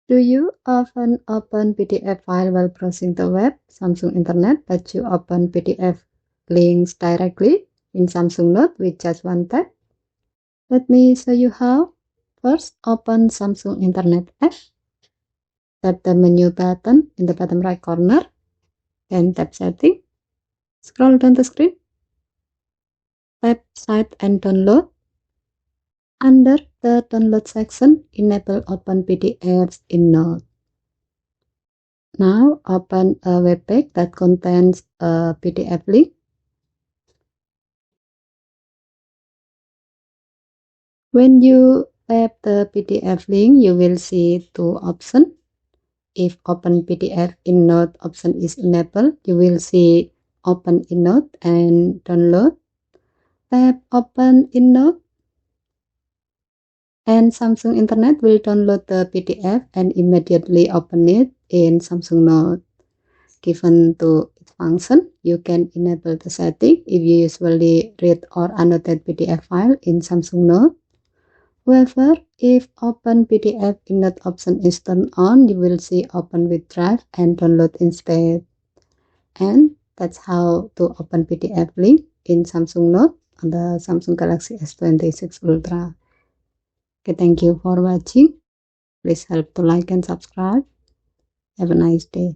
Do you often open PDF file while browsing the web, Samsung Internet, but you open PDF links directly in Samsung Note with just one tap? Let me show you how. First, open Samsung Internet app. Tap the menu button in the bottom right corner, then tap Setting. Scroll down the screen. Tap Site and Download. Under the Download section, enable Open PDFs in Note. Now open a web page that contains a PDF link. When you tap the PDF link, you will see two options. If Open PDF in Note option is enabled, you will see Open in Note and Download. Tap Open in Note, and Samsung Internet will download the PDF and immediately open it in Samsung Note. Given to its function, you can enable the setting if you usually read or annotate PDF file in Samsung Note. However, if Open PDF in Note option is turned on, you will see Open with Drive and Download instead. And that's how to open PDF link in Samsung Note on the Samsung Galaxy S26 Ultra. Okay, thank you for watching. Please help to like and subscribe. Have a nice day.